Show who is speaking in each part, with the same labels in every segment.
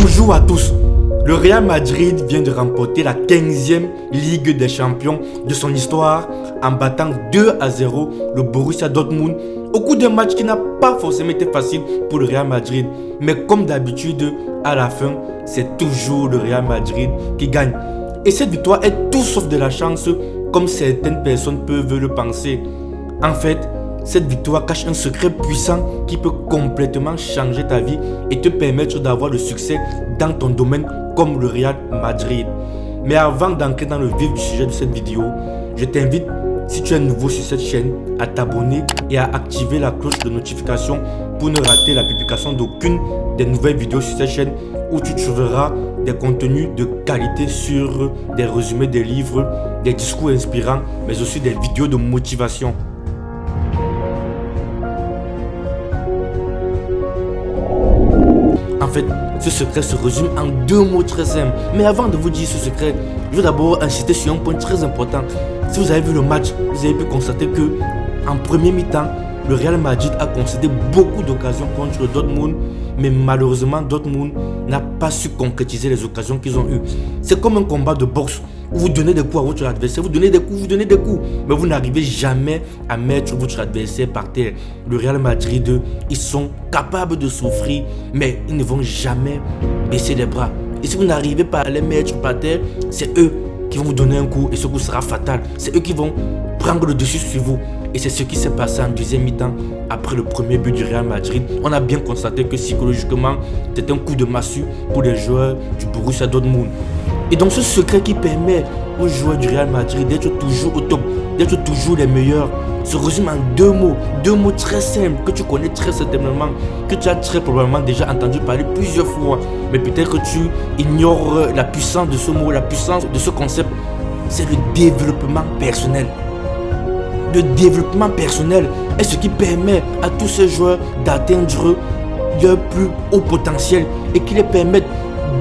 Speaker 1: Bonjour à tous. Le Real Madrid vient de remporter la 15e Ligue des Champions de son histoire en battant 2-0 le Borussia Dortmund au cours d'un match qui n'a pas forcément été facile pour le Real Madrid. Mais comme d'habitude, à la fin, c'est toujours le Real Madrid qui gagne. Et cette victoire est tout sauf de la chance, comme certaines personnes peuvent le penser. En fait, cette victoire cache un secret puissant qui peut complètement changer ta vie et te permettre d'avoir le succès dans ton domaine comme le Real Madrid. Mais avant d'entrer dans le vif du sujet de cette vidéo, je t'invite, si tu es nouveau sur cette chaîne, à t'abonner et à activer la cloche de notification pour ne rater la publication d'aucune des nouvelles vidéos sur cette chaîne où tu trouveras des contenus de qualité sur des résumés des livres, des discours inspirants, mais aussi des vidéos de motivation. En fait, ce secret se résume en deux mots très simples. Mais avant de vous dire ce secret, je veux d'abord insister sur un point très important. Si vous avez vu le match, vous avez pu constater que en premier mi-temps, le Real Madrid a concédé beaucoup d'occasions contre le Dortmund, mais malheureusement Dortmund n'a pas su concrétiser les occasions qu'ils ont eues. C'est comme un combat de boxe où vous donnez des coups à votre adversaire, vous donnez des coups, mais vous n'arrivez jamais à mettre votre adversaire par terre. Le Real Madrid, ils sont capables de souffrir, mais ils ne vont jamais baisser les bras. Et si vous n'arrivez pas à les mettre par terre, c'est eux qui vont vous donner un coup et ce coup sera fatal. C'est eux qui vont prendre le dessus sur vous. Et c'est ce qui s'est passé en deuxième mi-temps après le premier but du Real Madrid. On a bien constaté que psychologiquement, c'était un coup de massue pour les joueurs du Borussia Dortmund. Et donc ce secret qui permet aux joueurs du Real Madrid d'être toujours au top, d'être toujours les meilleurs, se résume en deux mots très simples que tu connais très certainement, que tu as très probablement déjà entendu parler plusieurs fois. Mais peut-être que tu ignores la puissance de ce mot, la puissance de ce concept. C'est le développement personnel. Le développement personnel est ce qui permet à tous ces joueurs d'atteindre leur plus haut potentiel et qui les permettent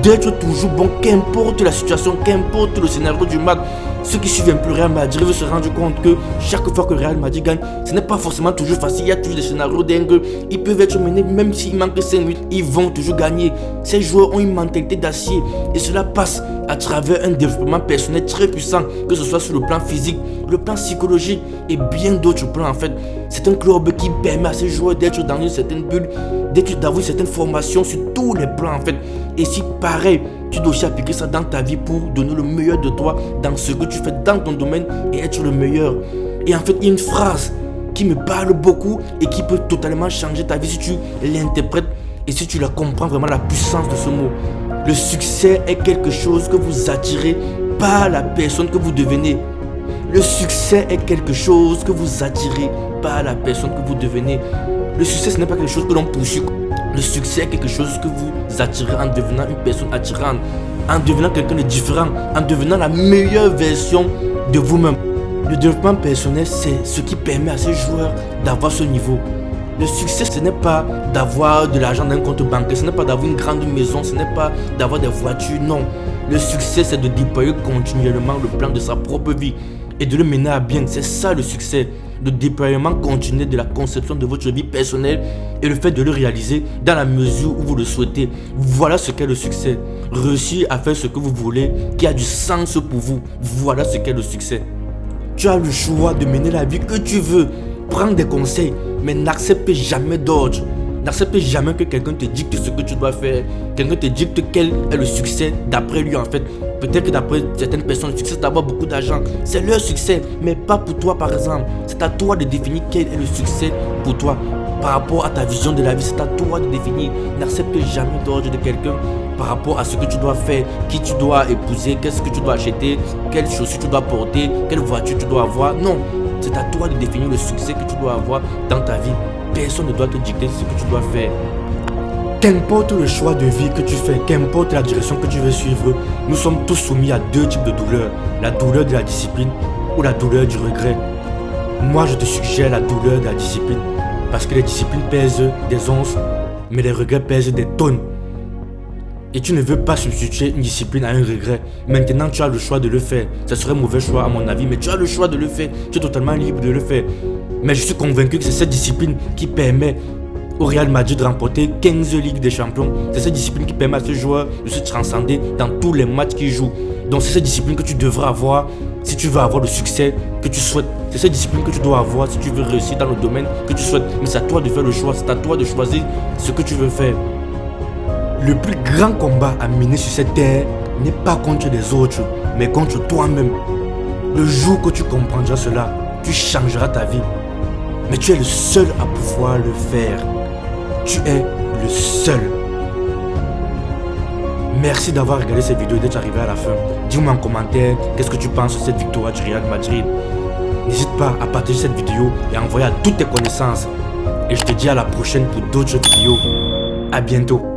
Speaker 1: d'être toujours bons, qu'importe la situation, qu'importe le scénario du match. Ceux qui suivent un peu le Real Madrid vont se rendre compte que chaque fois que le Real Madrid gagne, ce n'est pas forcément toujours facile. Il y a toujours des scénarios dingues. Ils peuvent être menés, même s'il manque 5 minutes, ils vont toujours gagner. Ces joueurs ont une mentalité d'acier et cela passe à travers un développement personnel très puissant, que ce soit sur le plan physique, le plan psychologique et bien d'autres plans en fait. C'est un club qui permet à ces joueurs d'être dans une certaine bulle, d'avoir une certaine formation sur tous les plans en fait. Et si pareil, tu dois aussi appliquer ça dans ta vie pour donner le meilleur de toi dans ce que tu fais dans ton domaine et être le meilleur. Et en fait, il y a une phrase qui me parle beaucoup et qui peut totalement changer ta vie si tu l'interprètes et si tu la comprends vraiment la puissance de ce mot. Le succès est quelque chose que vous attirez par la personne que vous devenez. Le succès est quelque chose que vous attirez par la personne que vous devenez. Le succès, ce n'est pas quelque chose que l'on poursuit. Le succès est quelque chose que vous attirez en devenant une personne attirante, en devenant quelqu'un de différent, en devenant la meilleure version de vous-même. Le développement personnel, c'est ce qui permet à ces joueurs d'avoir ce niveau. Le succès, ce n'est pas d'avoir de l'argent dans un compte bancaire, ce n'est pas d'avoir une grande maison, ce n'est pas d'avoir des voitures, non. Le succès, c'est de déployer continuellement le plan de sa propre vie et de le mener à bien. C'est ça le succès. Le déploiement continu de la conception de votre vie personnelle et le fait de le réaliser dans la mesure où vous le souhaitez. Voilà ce qu'est le succès. Réussir à faire ce que vous voulez, qui a du sens pour vous. Voilà ce qu'est le succès. Tu as le choix de mener la vie que tu veux. Prends des conseils, mais n'accepte jamais d'ordre. N'accepte jamais que quelqu'un te dicte ce que tu dois faire. Quelqu'un te dicte quel est le succès d'après lui en fait. Peut-être que d'après certaines personnes, le succès c'est d'avoir beaucoup d'argent. C'est leur succès, mais pas pour toi par exemple. C'est à toi de définir quel est le succès pour toi. Par rapport à ta vision de la vie, c'est à toi de définir. N'accepte jamais d'ordre de quelqu'un par rapport à ce que tu dois faire, qui tu dois épouser, qu'est-ce que tu dois acheter, quelles chaussures tu dois porter, quelle voiture tu dois avoir. Non, c'est à toi de définir le succès que tu dois avoir dans ta vie. Personne ne doit te dicter ce que tu dois faire. Qu'importe le choix de vie que tu fais, qu'importe la direction que tu veux suivre, nous sommes tous soumis à deux types de douleurs. La douleur de la discipline ou la douleur du regret. Moi, je te suggère la douleur de la discipline parce que les disciplines pèsent des onces, mais les regrets pèsent des tonnes. Et tu ne veux pas substituer une discipline à un regret. Maintenant, tu as le choix de le faire. Ce serait un mauvais choix à mon avis, mais tu as le choix de le faire. Tu es totalement libre de le faire. Mais je suis convaincu que c'est cette discipline qui permet au Real Madrid de remporter 15 Ligues des Champions. C'est cette discipline qui permet à ce joueur de se transcender dans tous les matchs qu'il joue. Donc c'est cette discipline que tu devras avoir si tu veux avoir le succès que tu souhaites. C'est cette discipline que tu dois avoir si tu veux réussir dans le domaine que tu souhaites. Mais c'est à toi de faire le choix, c'est à toi de choisir ce que tu veux faire. Le plus grand combat à mener sur cette terre n'est pas contre les autres, mais contre toi-même. Le jour que tu comprendras cela, tu changeras ta vie. Mais tu es le seul à pouvoir le faire. Tu es le seul. Merci d'avoir regardé cette vidéo et d'être arrivé à la fin. Dis-moi en commentaire qu'est-ce que tu penses de cette victoire du Real Madrid. N'hésite pas à partager cette vidéo et à envoyer à toutes tes connaissances. Et je te dis à la prochaine pour d'autres vidéos. À bientôt.